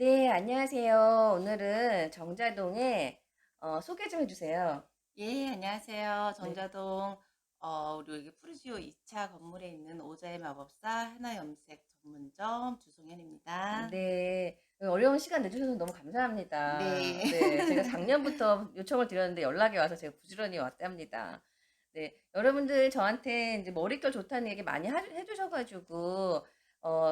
네, 안녕하세요. 오늘은 정자동에 소개 좀 해주세요. 예, 안녕하세요. 네. 정자동, 우리 여기 푸르지오 2차 건물에 있는 오자의 마법사 헤나 염색 전문점 주송현입니다. 네, 어려운 시간 내주셔서 너무 감사합니다. 네. 네, 제가 작년부터 요청을 드렸는데 연락이 와서 제가 부지런히 왔답니다. 네, 여러분들 저한테 이제 머릿결 좋다는 얘기 많이 해주셔가지고,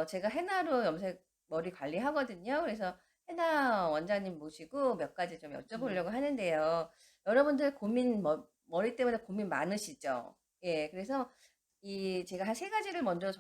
제가 헤나로 염색 머리 관리하거든요. 그래서 헤나 원장님 모시고 몇 가지 좀 여쭤보려고 하는데요. 여러분들 머리 때문에 고민 많으시죠? 예, 그래서 제가 한 세 가지를 먼저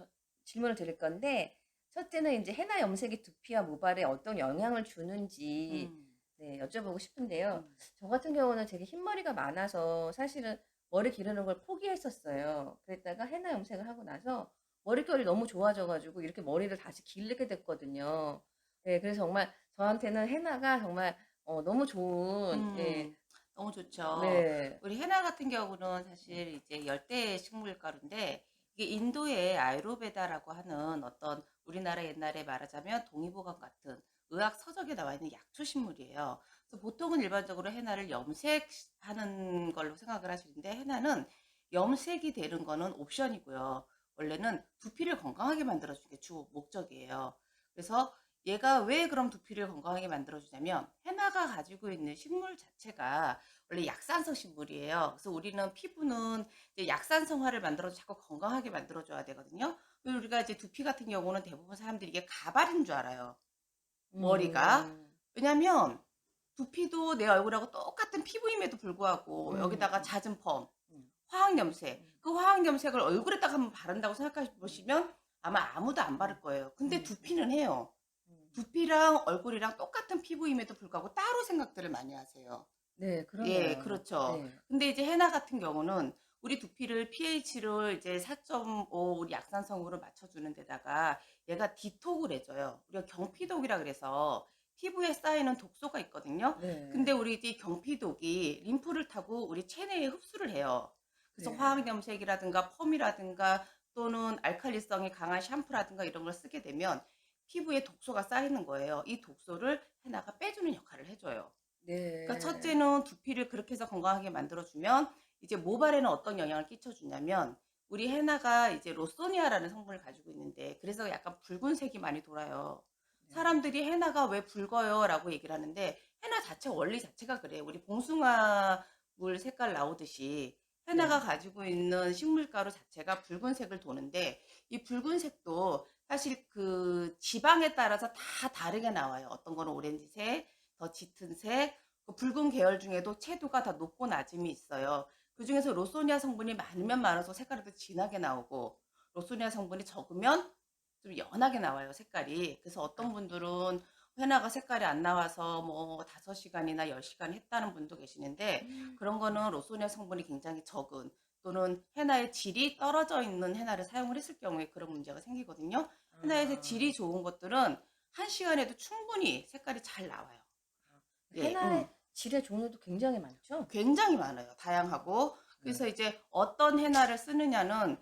질문을 드릴 건데, 첫째는 이제 헤나 염색이 두피와 모발에 어떤 영향을 주는지 음, 네, 여쭤보고 싶은데요. 음, 저 같은 경우는 되게 흰머리가 많아서 사실은 머리 기르는 걸 포기했었어요. 그랬다가 헤나 염색을 하고 나서 머릿결이 너무 좋아져가지고 이렇게 머리를 다시 기르게 됐거든요. 네, 그래서 정말 저한테는 헤나가 정말 너무 좋은, 예, 음, 너무 좋죠. 네, 우리 헤나 같은 경우는 사실 이제 열대 식물 가루인데, 이게 인도의 아유르베다라고 하는 어떤 우리나라 옛날에 말하자면 동의보감 같은 의학 서적에 나와 있는 약초 식물이에요. 그래서 보통은 일반적으로 헤나를 염색하는 걸로 생각을 하시는데, 헤나는 염색이 되는 거는 옵션이고요. 원래는 두피를 건강하게 만들어주는 게 주 목적이에요. 그래서 얘가 왜 그럼 두피를 건강하게 만들어주냐면, 헤나가 가지고 있는 식물 자체가 원래 약산성 식물이에요. 그래서 우리는 피부는 이제 약산성화를 만들어서 자꾸 건강하게 만들어줘야 되거든요. 그리고 우리가 이제 두피 같은 경우는 대부분 사람들이 이게 가발인 줄 알아요. 머리가. 음, 왜냐면 두피도 내 얼굴하고 똑같은 피부임에도 불구하고 음, 여기다가 음, 잦은 펌, 음, 화학 염색, 음, 그 화학 염색을 얼굴에다가 한번 바른다고 생각해 음, 보시면 아마 아무도 안 바를 음, 거예요. 근데 음, 두피는 해요. 음. 두피랑 얼굴이랑 똑같은 피부임에도 불구하고 따로 생각들을 많이 하세요. 네, 예, 그러네요. 그렇죠. 네. 근데 이제 헤나 같은 경우는 우리 두피를 pH를 이제 4.5 우리 약산성으로 맞춰주는 데다가 얘가 디톡을 해줘요. 우리가 경피독이라 그래서 피부에 쌓이는 독소가 있거든요. 근데 네. 우리 이 경피독이 림프를 타고 우리 체내에 흡수를 해요. 그래서 네. 화학염색이라든가 펌이라든가 또는 알칼리성이 강한 샴푸라든가 이런 걸 쓰게 되면 피부에 독소가 쌓이는 거예요. 이 독소를 헤나가 빼주는 역할을 해줘요. 그러니까 네. 첫째는 두피를 그렇게 해서 건강하게 만들어주면 이제 모발에는 어떤 영향을 끼쳐주냐면 우리 헤나가 이제 로소니아라는 성분을 가지고 있는데 그래서 약간 붉은색이 많이 돌아요. 네. 사람들이 헤나가 왜 붉어요? 라고 얘기를 하는데 헤나 자체 원리 자체가 그래요. 우리 봉숭아 물 색깔 나오듯이 헤나가 네. 가지고 있는 식물가루 자체가 붉은색을 도는데 이 붉은색도 사실 그 지방에 따라서 다 다르게 나와요. 어떤 거는 오렌지색, 더 짙은 색, 그 붉은 계열 중에도 채도가 다 높고 낮음이 있어요. 그 중에서 로소니아 성분이 많으면 많아서 색깔이 더 진하게 나오고 로소니아 성분이 적으면 좀 연하게 나와요, 색깔이. 그래서 어떤 아, 분들은 헤나가 색깔이 안 나와서 뭐 5시간이나 10시간 했다는 분도 계시는데 그런 네. 거는 로소니아 성분이 굉장히 적은 또는 헤나의 질이 떨어져 있는 헤나를 사용을 했을 경우에 그런 문제가 생기거든요. 헤나의 질이 아, 좋은 것들은 1시간에도 충분히 색깔이 잘 나와요. 아. 예, 헤나의 질의 종류도 굉장히 많죠? 굉장히 많아요. 다양하고. 그래서 네. 이제 어떤 헤나를 쓰느냐는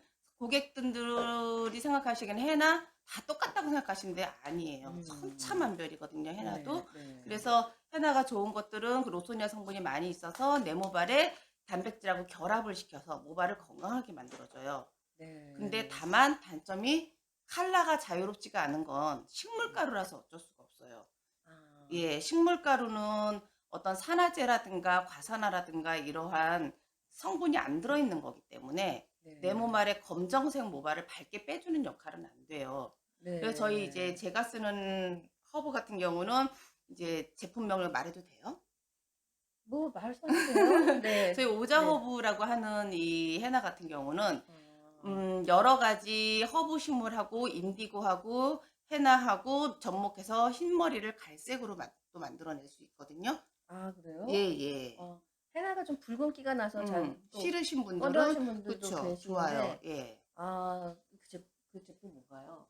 고객분들이 생각하시기에는 헤나 다 똑같다고 생각하시는데 아니에요. 음. 천차만별이거든요, 네. 헤나도. 네. 그래서 헤나가 좋은 것들은 그 로소니아 성분이 많이 있어서 내 모발에 단백질하고 결합을 시켜서 모발을 건강하게 만들어줘요. 근데 네. 다만 단점이 칼라가 자유롭지가 않은 건 식물가루라서 어쩔 수가 없어요. 아. 예, 식물가루는 어떤 산화제라든가 과산화라든가 이러한 성분이 안 들어있는 거기 때문에 내 네. 모발의 검정색 모발을 밝게 빼주는 역할은 안 돼요. 그래서 저희 이제 네. 제가 쓰는 허브 같은 경우는 이제 제품명을 말해도 돼요? 뭐 말씀하세요. 네. 저희 오자 네. 허브라고 하는 이 헤나 같은 경우는 아. 여러 가지 허브 식물하고 인디고하고 헤나하고 접목해서 흰머리를 갈색으로 또 만들어낼 수 있거든요. 아, 예, 그래요? 예. 헤나가 좀 붉은기가 나서 잘 또 싫으신 분들은 꺼려하신 분들도 그쵸. 좋아요. 계시는데 예. 아, 그 제품 뭔가요?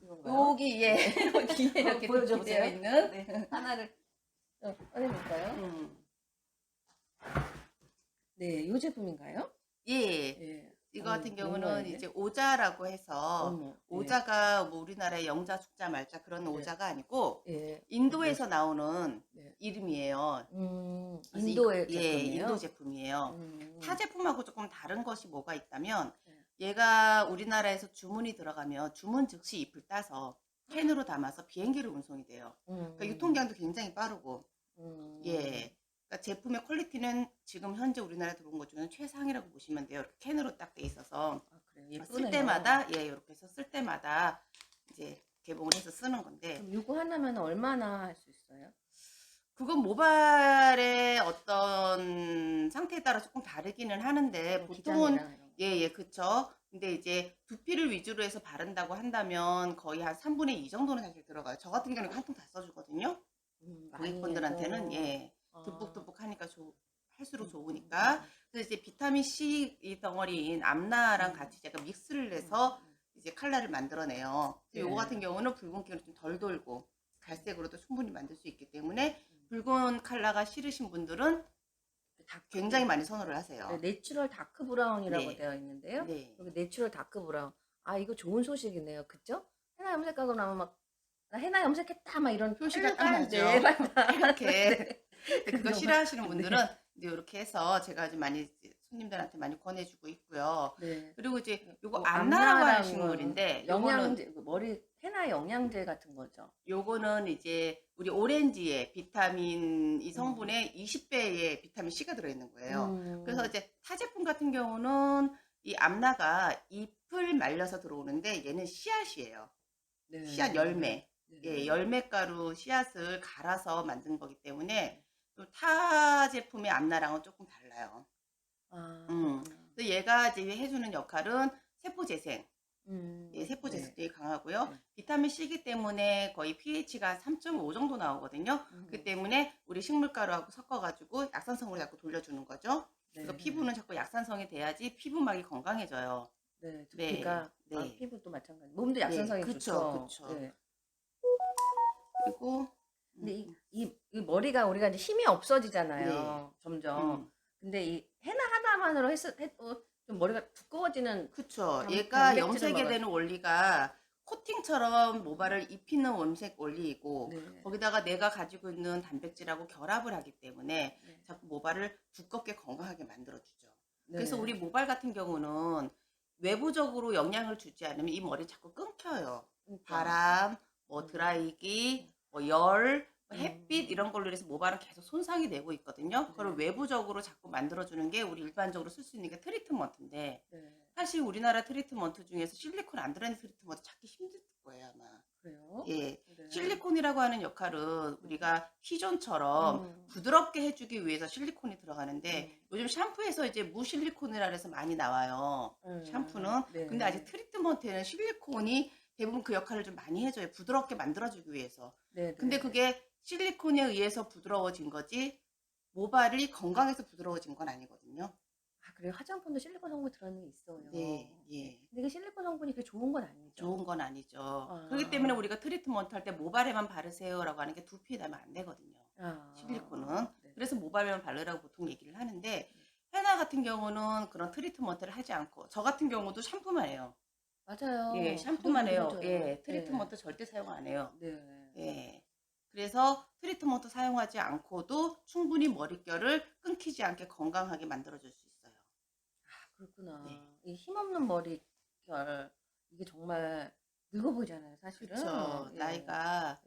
이건가요? 여기 예. 네. 여기에 이렇게 보여줘 디피되어 보세요. 있는 네. 하나를 꺼내볼까요? 음. 네, 이 제품인가요? 예. 예. 이거 같은 뭔 경우는 거예요, 이게? 이제 오자라고 해서 어머. 예. 오자가 뭐 우리나라의 영자, 숙자, 말자 그런 네. 오자가 아니고 예. 인도에서 나오는 네. 이름이에요. 그래서 인도의 예, 제품이에요? 인도 제품이에요. 타 음. 제품하고 조금 다른 것이 뭐가 있다면 네. 얘가 우리나라에서 주문이 들어가면 주문 즉시 잎을 따서 캔으로 담아서 비행기로 운송이 돼요. 그러니까 유통기한도 굉장히 빠르고 예. 그러니까 제품의 퀄리티는 지금 현재 우리나라에 들어온 것 중에는 최상이라고 보시면 돼요. 이렇게 캔으로 딱 돼 있어서 아, 그래요? 쓸 예쁘네요. 때마다 예, 이렇게 해서 쓸 때마다 이제 개봉을 해서 쓰는 건데 그럼 요거 하나면 얼마나 할 수 있어요? 그건 모발의 어떤 상태에 따라 조금 다르기는 하는데 보통은 기장이랑 이런 거. 예, 그쵸. 근데 이제 두피를 위주로 해서 바른다고 한다면 거의 한 3분의 2 정도는 사실 들어가요. 저 같은 경우는 한 통 다 써주거든요. 많이 고객분들한테는 해서. 예, 아. 듬뿍듬뿍 하니까 할수록 좋으니까. 그래서 이제 비타민 C 이 덩어리인 암나랑 같이 제가 믹스를 해서 이제 컬러를 만들어내요. 네. 요거 같은 경우는 붉은기로 좀 덜 돌고 갈색으로도 충분히 만들 수 있기 때문에 붉은 컬러가 싫으신 분들은 굉장히 많이 선호를 네, 하세요. 내추럴 다크 브라운이라고 네. 되어 있는데요. 네. 여기 내추럴 다크 브라운. 아, 이거 좋은 소식이네요. 그죠? 헤나 염색하고 나면 막, 나 헤나 염색했다, 막 이런 표시가 딱 빨간, 나죠. 네, 빨간. 이렇게. 네. 근데 그거 싫어하시는 분들은 이제 이렇게 해서 제가 아주 많이 이제 손님들한테 많이 권해주고 있고요. 네. 그리고 이제 요거 뭐 암나라고 하는 암나라는 식물인데 영양제, 그 머리 헤나 영양제 같은 거죠. 요거는 이제 우리 오렌지에 비타민 이 성분의 20배의 비타민 C가 들어있는 거예요. 그래서 이제 타 제품 같은 경우는 이 암나가 잎을 말려서 들어오는데 얘는 씨앗이에요. 네. 씨앗 열매. 네. 예, 열매가루 씨앗을 갈아서 만든 거기 때문에 또 타 제품의 암나랑은 조금 달라요. 아, 그래서 얘가 이제 해주는 역할은 세포 재생. 예, 세포 네. 재생 되게 강하고요. 네. 비타민 C이기 때문에 거의 pH가 3.5 정도 나오거든요. 그렇기 때문에 우리 식물가루하고 섞어가지고 약산성으로 자꾸 돌려주는 거죠. 그러니까 피부는 자꾸 약산성이 돼야지 피부막이 건강해져요. 네, 두피가 네. 아, 피부도 마찬가지. 몸도 약산성이 그쵸, 좋죠. 그쵸. 네. 그리고 근데 이 머리가 우리가 이제 힘이 없어지잖아요. 네. 점점. 근데 이 헤나 하나만으로 해도 좀 머리가 두꺼워지는 그쵸. 단- 얘가 단백질을 염색에 먹어요. 되는 원리가 코팅처럼 모발을 입히는 염색 원리이고 네. 거기다가 내가 가지고 있는 단백질하고 결합을 하기 때문에 네. 자꾸 모발을 두껍게 건강하게 만들어주죠. 네. 그래서 우리 모발 같은 경우는 외부적으로 영향을 주지 않으면 이 머리 자꾸 끊겨요. 그러니까. 바람, 뭐 드라이기, 뭐 열, 뭐 햇빛 음. 이런 걸로 인해서 모발은 계속 손상이 되고 있거든요. 그걸 네. 외부적으로 자꾸 만들어주는 게 우리 일반적으로 쓸 수 있는 게 트리트먼트인데 네. 사실 우리나라 트리트먼트 중에서 실리콘 안 들어있는 트리트먼트 찾기 힘들 거예요 아마. 그래요? 예, 네. 실리콘이라고 하는 역할은 우리가 T존처럼 부드럽게 해주기 위해서 실리콘이 들어가는데 요즘 샴푸에서 이제 무실리콘이라 해서 많이 나와요. 샴푸는. 네. 근데 아직 트리트먼트에는 실리콘이 대부분 그 역할을 좀 많이 해줘요. 부드럽게 만들어주기 위해서. 네. 근데 그게 실리콘에 의해서 부드러워진 거지 모발이 건강해서 부드러워진 건 아니거든요. 아, 그래요? 화장품도 실리콘 성분이 들어있는 게 있어요. 네, 예. 근데 그 실리콘 성분이 그렇게 좋은 건 아니죠. 좋은 건 아니죠. 아. 그렇기 때문에 우리가 트리트먼트 할 때 모발에만 바르세요라고 하는 게 두피에 닿으면 안 되거든요. 아. 실리콘은. 네. 그래서 모발에만 바르라고 보통 얘기를 하는데 헤나 같은 경우는 그런 트리트먼트를 하지 않고 저 같은 경우도 샴푸만 해요. 맞아요. 예, 샴푸만 저도 해요. 그러죠. 예, 트리트먼트 절대 사용 안 해요. 네. 예. 그래서 트리트먼트 사용하지 않고도 충분히 머릿결을 끊기지 않게 건강하게 만들어줄 수 있어요. 아, 그렇구나. 네. 이 힘없는 머릿결 이게 정말 늙어 보이잖아요, 사실은. 그쵸. 예.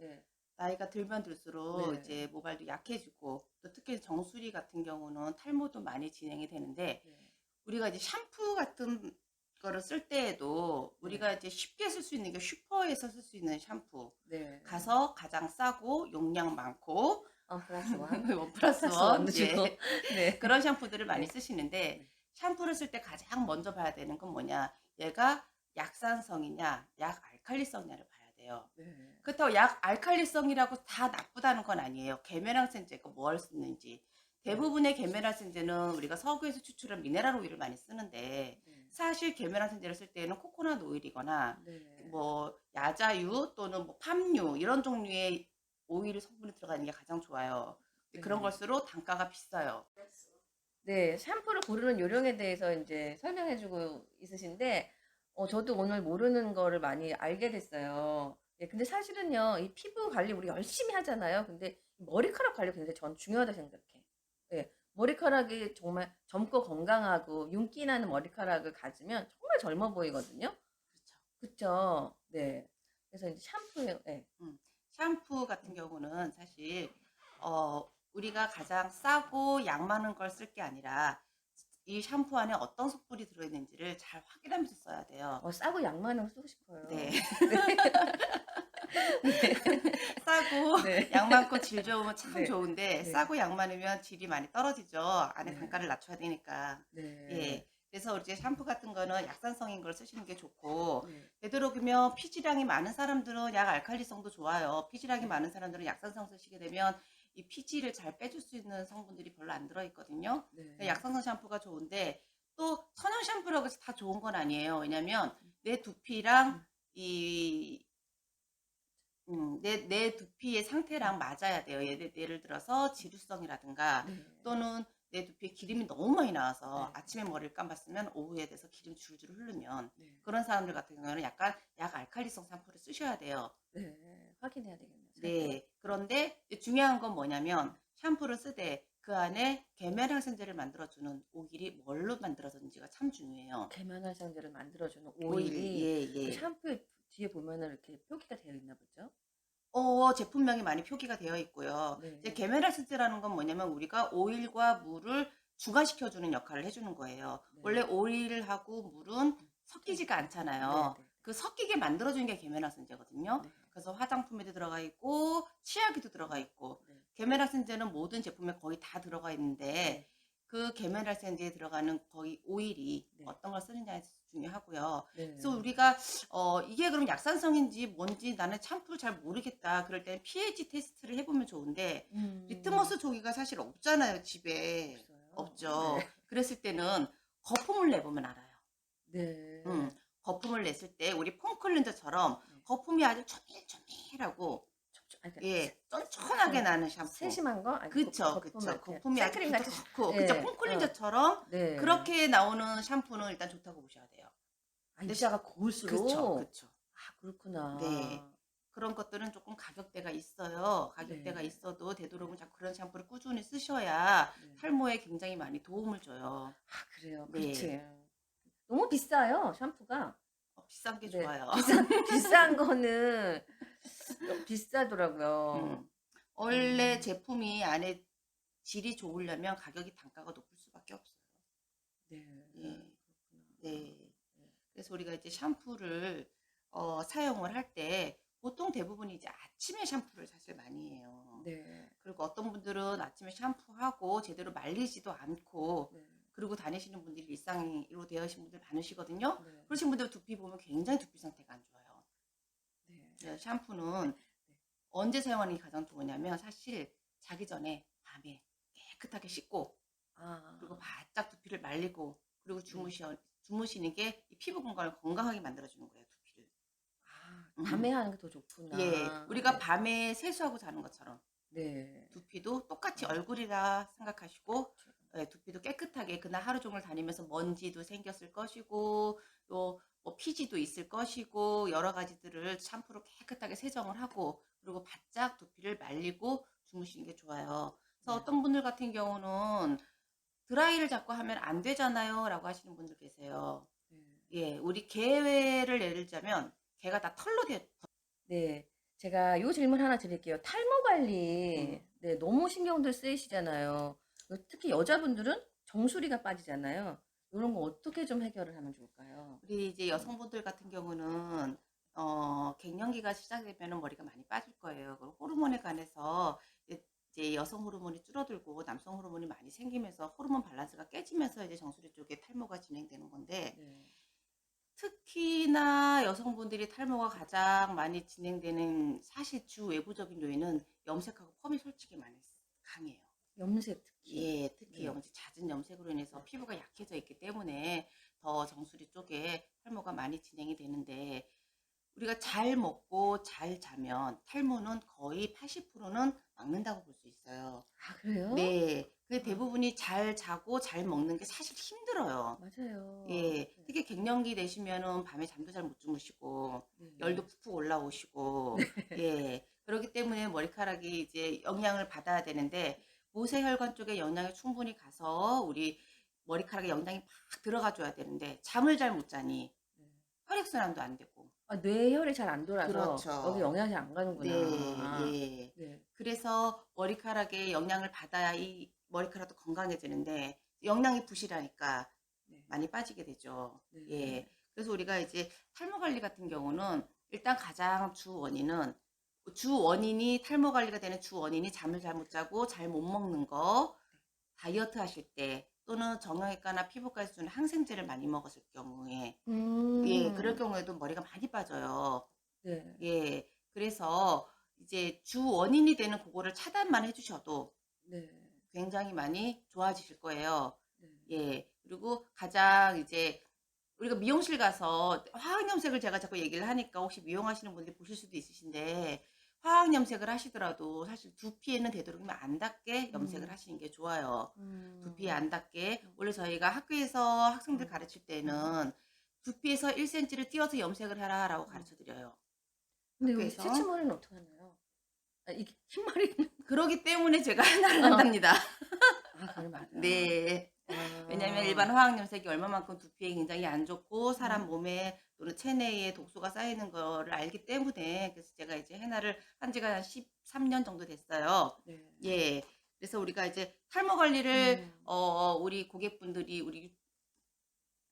예. 나이가 들면 들수록 네. 이제 모발도 약해지고 또 특히 정수리 같은 경우는 탈모도 많이 진행이 되는데 네. 우리가 이제 샴푸 같은 거를 쓸 때에도 우리가 이제 쉽게 쓸 수 있는 게 슈퍼에서 쓸 수 있는 샴푸 네. 가서 가장 싸고 용량 많고 플러스 원. 원 플러스 플러스 원 원도 주고. 예. 네. 그런 샴푸들을 많이 네. 쓰시는데 네. 샴푸를 쓸 때 가장 먼저 봐야 되는 건 뭐냐 얘가 약산성이냐 약 알칼리성이냐를 봐야 돼요. 네. 그렇다고 약 알칼리성이라고 다 나쁘다는 건 아니에요. 계면활센제가 뭘 쓰는지. 대부분의 계면활센제는 우리가 서구에서 추출한 미네랄 오일을 많이 쓰는데 네. 사실 계면활센제를 쓸 때는 코코넛 오일이거나 네. 뭐 야자유 또는 뭐 팜유 이런 종류의 오일 성분이 들어가는 게 가장 좋아요. 근데 그런 네. 걸수록 단가가 비싸요. 네. 샴푸를 고르는 요령에 대해서 인제 설명해 주고 있으신데 저도 오늘 모르는 거를 많이 알게 됐어요. 예 근데 사실은요. 이 피부 관리 우리 열심히 하잖아요. 근데 머리카락 관리가 굉장히 전 중요하다고 생각해요. 예. 머리카락이 정말 젊고 건강하고 윤기 나는 머리카락을 가지면 정말 젊어 보이거든요. 그렇죠. 그쵸. 네. 그래서 인제 샴푸요 예. 음. 샴푸 같은 음. 경우는 사실 우리가 가장 싸고 양 많은 걸 쓸 게 아니라 이 샴푸 안에 어떤 성분이 들어있는지를 잘 확인하면서 써야 돼요. 싸고 양 많은 거 쓰고 네. 싶어요. 네. 싸고 네. 양 많고 질 좋으면 참 네. 좋은데 네. 싸고 양 많으면 질이 많이 떨어지죠. 안에 네. 단가를 낮춰야 되니까. 네. 예. 그래서 이제 샴푸 같은 거는 약산성인 걸 쓰시는 게 좋고 네. 되도록이면 피지량이 많은 사람들은 약 알칼리성도 좋아요. 피지량이 네. 많은 사람들은 약산성 쓰시게 되면 이 피지를 잘 빼줄 수 있는 성분들이 별로 안 들어 있거든요. 네. 약산성 샴푸가 좋은데 또 천연 샴푸라고 해서 다 좋은 건 아니에요. 왜냐면 내 두피랑 음. 이 내 두피의 음. 상태랑 맞아야 돼요. 예를 들어서 지루성이라든가 네. 또는 내 두피에 기름이 너무 많이 나와서 네. 아침에 머리를 감았으면 오후에 돼서 기름 줄줄 흐르면 네. 그런 사람들 같은 경우는 약간 약 알칼리성 샴푸를 쓰셔야 돼요. 네. 확인해야 되겠네요. 살짝. 네. 그런데 이제 중요한 건 뭐냐면 샴푸를 쓰되 그 안에 계면활성제를 만들어주는 오일이 뭘로 만들어졌는지가 참 중요해요. 계면활성제를 만들어주는 오일. 오일이 그 예예. 샴푸에 뒤에 보면은 이렇게 표기가 되어 있나 보죠? 제품명이 많이 표기가 되어 있고요. 이제 네. 계면활성제라는 건 뭐냐면 우리가 오일과 물을 중화시켜 주는 역할을 해 주는 거예요. 원래 네. 오일하고 물은 섞이지 섞이지가 않죠. 네네. 않잖아요. 그 섞이게 만들어 주는 게 계면활성제거든요. 네. 그래서 화장품에도 들어가 있고 치약에도 들어가 있고 네. 계면활성제는 모든 제품에 거의 다 들어가 있는데 네. 그 계면활성제에 들어가는 거의 오일이 네. 어떤 걸 쓰느냐에 중요하고요. 그래서 네. 우리가 이게 그럼 약산성인지 뭔지 나는 샴푸를 잘 모르겠다. 그럴 때는 pH 테스트를 해 보면 좋은데 음. 리트머스 종이가 사실 없잖아요, 집에. 없어요. 네. 없죠. 그랬을 때는 거품을 내 보면 알아요. 음. 네. 거품을 냈을 때 우리 폼 클렌저처럼 네. 거품이 아주 초밀초밀하고 촉촉 아니 그러니까 예 쫀쫀하게 그 나는 샴푸. 세심한 거? 아니 그쵸, 거품을 그쵸. 이렇게 거품이 아주 생크림 같이 부드럽고 그쵸. 예. 폼 클렌저처럼 네. 그렇게 나오는 샴푸는 일단 좋다고 보셔야 돼요. 근데 입자가 그쵸, 고울수록 그쵸. 네. 그렇구나. 그런 것들은 조금 가격대가 있어요. 가격대가 네. 있어도 네. 되도록이면 자꾸 그런 샴푸를 꾸준히 쓰셔야 네. 탈모에 굉장히 많이 도움을 줘요. 그래요. 네. 그렇지. 너무 비싸요, 샴푸가. 비싼 게 네. 좋아요. 비싼 거는 좀 비싸더라고요. 음. 원래 음. 제품이 안에 질이 좋으려면 가격이 단가가 높을 수밖에 없어요. 네. 예. 그렇구나. 네. 네. 그래서 우리가 이제 샴푸를 사용을 할 때 보통 대부분이 이제 아침에 샴푸를 사실 많이 해요. 네. 그리고 어떤 분들은 아침에 샴푸하고 제대로 말리지도 않고 네. 그러고 다니시는 분들이 일상으로 되어신 분들 많으시거든요. 네. 그러신 분들 두피 보면 굉장히 두피 상태가 안 좋아요. 네. 그래서 샴푸는 네. 언제 사용하는 게 가장 좋으냐면 사실 자기 전에 밤에 깨끗하게 씻고 그리고 아. 바짝 두피를 말리고 그리고 네. 주무시는 게 이 피부 공간을 건강하게 만들어 주는 거예요, 두피를. 밤에 하는 게 더 예. 좋구나. 우리가 네. 밤에 세수하고 자는 것처럼 네. 두피도 똑같이 아 얼굴이라 생각하시고 그쵸. 예 두피도 깨끗하게 그날 하루 종일 다니면서 먼지도 생겼을 것이고 또 뭐 피지도 있을 것이고 여러 가지들을 샴푸로 깨끗하게 세정을 하고 그리고 바짝 두피를 말리고 주무시는 게 좋아요. 그래서 네. 어떤 분들 같은 경우는 "드라이를 자꾸 하면 안 되잖아요."라고 하시는 분들 계세요. 네. 예. 우리 개를 예를 들자면 개가 다 털로 되어 네. 제가 요 질문 하나 드릴게요. 탈모 음. 관리 네 너무 신경들 쓰이시잖아요. 특히 여자분들은 정수리가 빠지잖아요. 요런 거 어떻게 좀 해결을 하면 좋을까요? 우리 이제 음. 여성분들 같은 경우는 갱년기가 시작되면은 머리가 많이 빠질 거예요. 그 호르몬에 관해서 이제 여성 호르몬이 줄어들고 남성 호르몬이 많이 생기면서 호르몬 밸런스가 깨지면서 이제 정수리 쪽에 탈모가 진행되는 건데 네. 특히나 여성분들이 탈모가 가장 많이 진행되는 사실 주 외부적인 요인은 염색하고 펌이 솔직히 많이 강해요. 염색 특히. 예. 특히 네. 잦은 염색으로 인해서 네. 피부가 약해져 있기 때문에 더 정수리 쪽에 탈모가 많이 진행이 되는데 우리가 잘 먹고 잘 자면 탈모는 거의 80%는 막는다고 볼 수 있어요. 그래요? 네. 근데 아 대부분이 잘 자고 잘 먹는 게 사실 힘들어요. 맞아요. 예. 네. 특히 갱년기 되시면은 밤에 잠도 잘 못 주무시고 열도 네. 푹푹 올라오시고 네. 예. 그렇기 때문에 머리카락이 이제 영양을 받아야 되는데 모세혈관 쪽에 영양이 충분히 가서 우리 머리카락에 영양이 막 들어가 줘야 되는데 잠을 잘 못 자니 네. 혈액순환도 안 되고. 아 뇌혈이 잘 안 돌아서 여기 그렇죠. 영양이 잘 안 네. 가는구나. 예. 네. 그래서 머리카락에 영양을 받아야 이 머리카락도 건강해지는데 영양이 부실하니까 네. 많이 빠지게 되죠. 네. 예. 그래서 우리가 이제 탈모 관리 같은 경우는 일단 가장 주 원인이 탈모 관리가 되는 주 원인이 잠을 잘 못 자고 잘 못 먹는 거, 다이어트 하실 때 또는 정형외과나 피부과에서 주는 항생제를 많이 먹었을 경우에 예, 그럴 음. 경우에도 머리가 많이 빠져요. 네. 예. 그래서 이제 주 원인이 되는 그거를 차단만 해 주셔도 네. 굉장히 많이 좋아지실 거예요. 네. 예. 그리고 가장 이제 우리가 미용실 가서 화학 염색을 제가 자꾸 얘기를 하니까 혹시 미용하시는 분들이 보실 수도 있으신데 화학 염색을 하시더라도 사실 두피에는 되도록이면 안 닿게 염색을 음. 하시는 게 좋아요. 두피에 음. 안 닿게. 음. 원래 저희가 학교에서 학생들 음. 가르칠 음. 때는 "두피에서 1 센티를 띄어서 염색을 해라."라고 음. 가르쳐 드려요, 근데 여기 학교에서. 새치머리는 어떡하나요? 아 이게 흰머리는 그러기 때문에 제가 하나를 어. 한답니다. 아 그래 맞아. 네. 왜냐하면 일반 아. 화학 염색이 얼마만큼 두피에 굉장히 안 좋고 사람 음. 몸에 또는 체내에 독소가 쌓이는 거를 알기 때문에 그래서 제가 이제 해나를 한 지가 한 13년 정도 됐어요. 네. 예. 그래서 우리가 이제 탈모 관리를 음. 우리 고객분들이 우리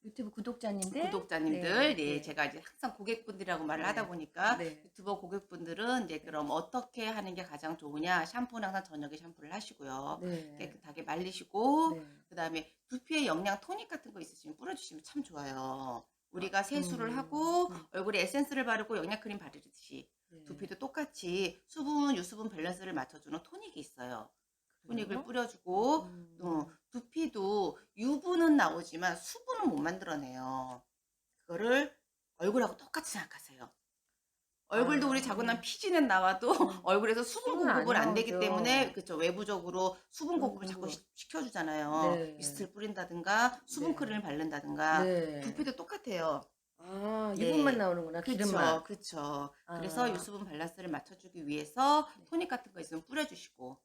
유튜브 구독자님들 구독자님들, 네. 네, 네. 제가 이제 항상 고객분들이라고 말을 하다 네. 보니까 네. 유튜버 고객분들은 이제 네. 그럼 어떻게 하는 게 가장 좋으냐? 샴푸는 항상 저녁에 샴푸를 하시고요. 네. 깨끗하게 말리시고 네. 그다음에 두피에 영양 토닉 같은 거 있으시면 뿌려 주시면 참 좋아요. 아 우리가 세수를 하고 음. 얼굴에 에센스를 바르고 영양 크림 바르듯이 네. 두피도 똑같이 수분, 유수분 밸런스를 맞춰주는 토닉이 있어요. 토닉을 그래요? 뿌려주고 음. 두피도 유분은 나오지만 수분은 못 만들어내요. 그거를 얼굴하고 똑같이 생각하세요. 얼굴도 우리 자고 난 아. 피지는 나와도 음. 얼굴에서 수분 수분 안 공급을 안 되기 때문에 나오죠. 그쵸. 외부적으로 수분 공급을 자꾸 음. 시켜 주잖아요. 네. 미스트를 뿌린다든가 수분 네. 크림을 바른다든가 네. 두피도 똑같아요. 아 유분만 네. 나오는구나 그쵸, 기름만. 그쵸. 그래서 아. 유수분 밸런스를 맞춰 주기 위해서 네. 토닉 같은 거 있으면 뿌려 주시고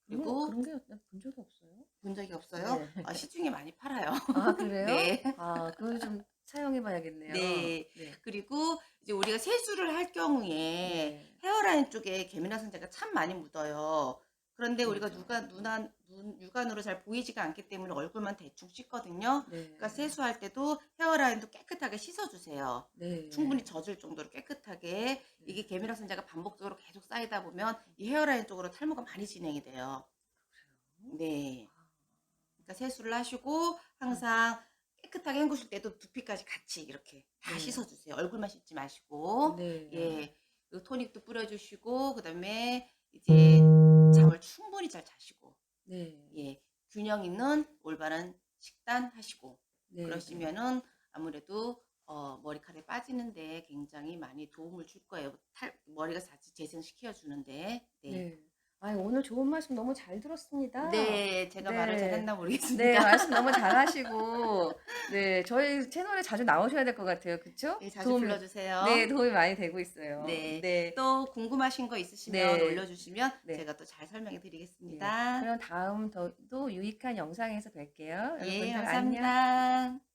그리고 그런 게 난 본 적이 없어요. 본 적이 없어요? 네. 시중에 많이 팔아요. 아 그래요? 네. 아 그거 좀 사용해 봐야겠네요. 네. 네. 그리고 이제 우리가 세수를 할 경우에 네. 헤어라인 쪽에 계면활성제가 참 많이 묻어요. 그런데 우리가 맞아. 누가 눈안 눈 육안으로 잘 보이지가 않기 때문에 얼굴만 대충 씻거든요. 그러니까 네. 세수할 때도 헤어라인도 깨끗하게 씻어 주세요. 충분히 네. 젖을 정도로 깨끗하게. 네. 이게 계면활성제가 반복적으로 계속 쌓이다 보면 이 헤어라인 쪽으로 탈모가 많이 진행이 돼요. 그래요? 네. 아. 그러니까 세수를 하시고 음. 항상 깨끗하게 헹구실 때도 두피까지 같이 이렇게 다 네. 씻어 주세요. 얼굴만 씻지 마시고. 네. 예. 그 토닉도 뿌려 주시고 그다음에 이제 잠을 충분히 잘 자시고 네. 예. 균형 있는 올바른 식단 하시고 네네. 그러시면은 아무래도 머리카락이 빠지는 데 굉장히 많이 도움을 줄 거예요. 탈 머리가 다시 재생시켜 주는데. 네. 네. 아유 오늘 좋은 말씀 너무 잘 들었습니다. 네. 제가 말을 네. 잘했나 네. 모르겠습니다. 말씀 너무 잘하시고 네 저희 채널에 자주 나오셔야 될 것 같아요. 그쵸? 예. 자주 도움이 불러 네 주세요. 도움이 많이 되고 있어요. 네. 네. 또 궁금하신 거 있으시면 네. 올려주시면 네. 제가 또 잘 설명해 네. 드리겠습니다. 그럼 다음 더 또 유익한 영상에서 뵐게요. 예, 여러분들 안녕. 감사합니다.